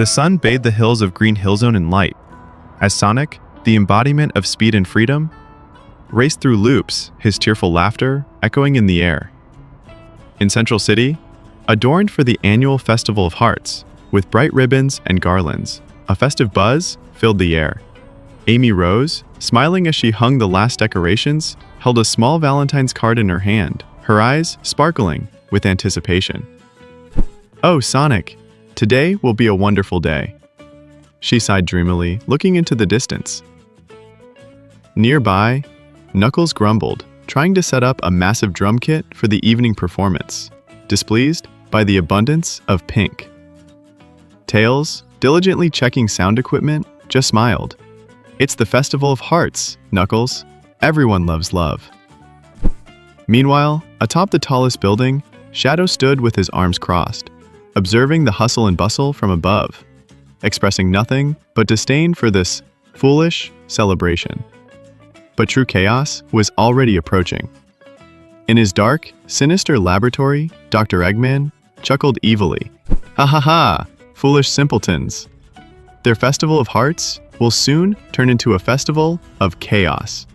The sun bathed the hills of Green Hill Zone in light, as Sonic, the embodiment of speed and freedom, raced through loops, his cheerful laughter echoing in the air. In Central City, adorned for the annual Festival of Hearts, with bright ribbons and garlands, a festive buzz filled the air. Amy Rose, smiling as she hung the last decorations, held a small Valentine's card in her hand, her eyes sparkling with anticipation. "Oh, Sonic, today will be a wonderful day," she sighed dreamily, looking into the distance. Nearby, Knuckles grumbled, trying to set up a massive drum kit for the evening performance, displeased by the abundance of pink. Tails, diligently checking sound equipment, just smiled. "It's the Festival of Hearts, Knuckles. Everyone loves love." Meanwhile, atop the tallest building, Shadow stood with his arms crossed, observing the hustle and bustle from above, expressing nothing but disdain for this foolish celebration. But true chaos was already approaching. In his dark, sinister laboratory, Dr. Eggman chuckled evilly. "Ha ha ha, foolish simpletons. Their Festival of Hearts will soon turn into a festival of chaos."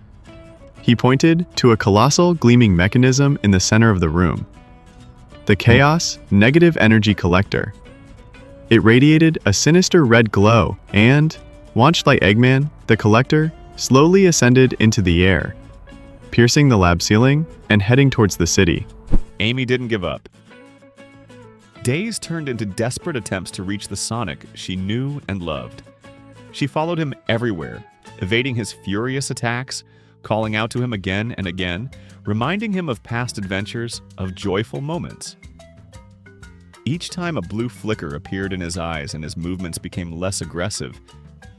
He pointed to a colossal gleaming mechanism in the center of the room. The Chaos Negative Energy Collector. It radiated a sinister red glow and, launched like Eggman, the collector slowly ascended into the air, piercing the lab ceiling and heading towards the city. Amy didn't give up. Days turned into desperate attempts to reach the Sonic she knew and loved. She followed him everywhere, evading his furious attacks, calling out to him again and again, reminding him of past adventures, of joyful moments. Each time a blue flicker appeared in his eyes and his movements became less aggressive,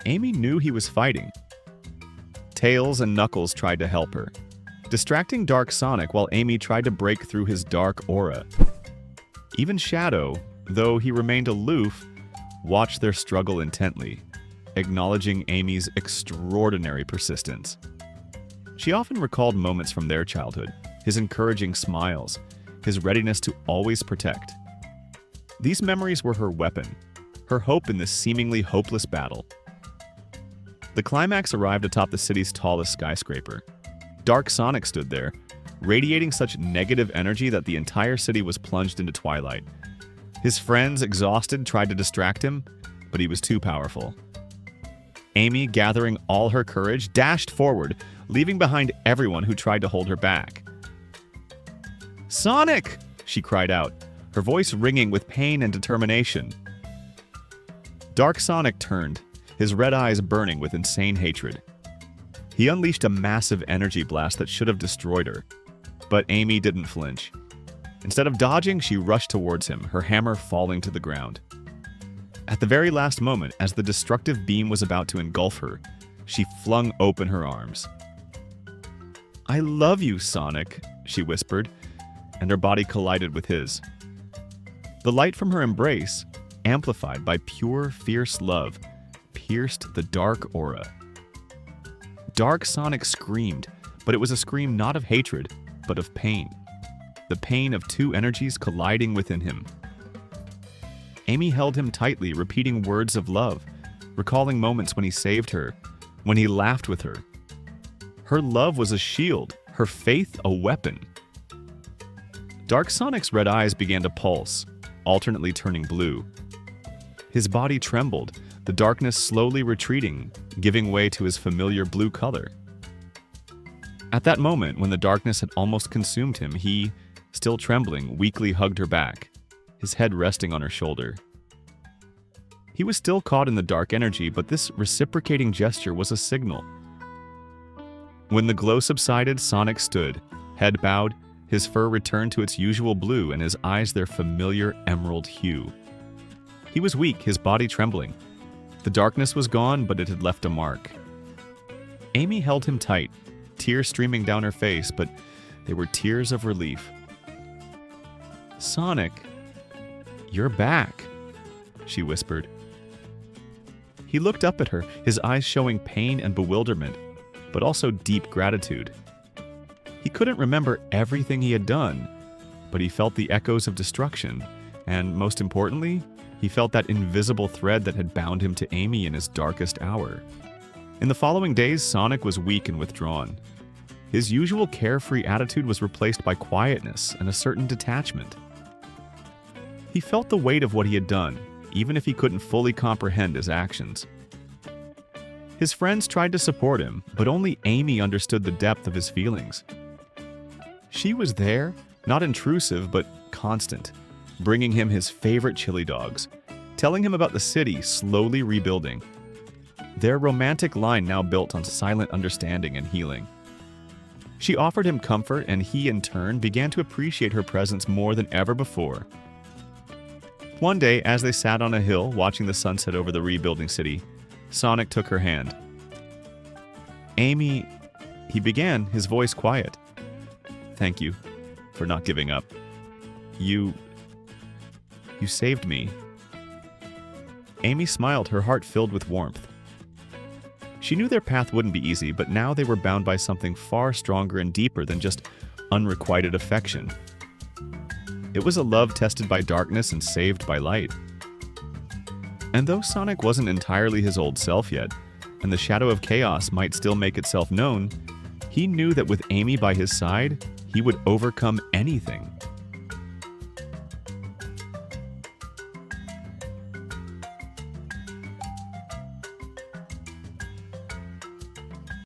Amy knew he was fighting. Tails and Knuckles tried to help her, distracting Dark Sonic while Amy tried to break through his dark aura. Even Shadow, though he remained aloof, watched their struggle intently, acknowledging Amy's extraordinary persistence. She often recalled moments from their childhood, his encouraging smiles, his readiness to always protect. These memories were her weapon, her hope in this seemingly hopeless battle. The climax arrived atop the city's tallest skyscraper. Dark Sonic stood there, radiating such negative energy that the entire city was plunged into twilight. His friends, exhausted, tried to distract him, but he was too powerful. Amy, gathering all her courage, dashed forward, leaving behind everyone who tried to hold her back. "Sonic!" she cried out, her voice ringing with pain and determination. Dark Sonic turned, his red eyes burning with insane hatred. He unleashed a massive energy blast that should have destroyed her, but Amy didn't flinch. Instead of dodging, she rushed towards him, her hammer falling to the ground. At the very last moment, as the destructive beam was about to engulf her, she flung open her arms. "I love you, Sonic," she whispered, and her body collided with his. The light from her embrace, amplified by pure, fierce love, pierced the dark aura. Dark Sonic screamed, but it was a scream not of hatred, but of pain. The pain of two energies colliding within him. Amy held him tightly, repeating words of love, recalling moments when he saved her, when he laughed with her. Her love was a shield, her faith a weapon. Dark Sonic's red eyes began to pulse, alternately turning blue. His body trembled, the darkness slowly retreating, giving way to his familiar blue color. At that moment, when the darkness had almost consumed him, he, still trembling, weakly hugged her back, his head resting on her shoulder. He was still caught in the dark energy, but this reciprocating gesture was a signal. When the glow subsided, Sonic stood, head bowed, his fur returned to its usual blue and his eyes their familiar emerald hue. He was weak, his body trembling. The darkness was gone, but it had left a mark. Amy held him tight, tears streaming down her face, but they were tears of relief. "Sonic, you're back," she whispered. He looked up at her, his eyes showing pain and bewilderment, but also deep gratitude. He couldn't remember everything he had done, but he felt the echoes of destruction, and most importantly, He felt that invisible thread that had bound him to Amy in his darkest hour. In the following days, Sonic was weak and withdrawn. His usual carefree attitude was replaced by quietness and a certain detachment. He felt the weight of what he had done, even if he couldn't fully comprehend his actions. His friends tried to support him, but only Amy understood the depth of his feelings. She was there, not intrusive, but constant, bringing him his favorite chili dogs, telling him about the city slowly rebuilding. Their romantic line now built on silent understanding and healing. She offered him comfort, and he, in turn, began to appreciate her presence more than ever before. One day, as they sat on a hill watching the sunset over the rebuilding city, Sonic took her hand. "Amy," he began, his voice quiet. "Thank you for not giving up. You saved me." Amy smiled, her heart filled with warmth. She knew their path wouldn't be easy, but now they were bound by something far stronger and deeper than just unrequited affection. It was a love tested by darkness and saved by light. And though Sonic wasn't entirely his old self yet, and the shadow of chaos might still make itself known, he knew that with Amy by his side, he would overcome anything.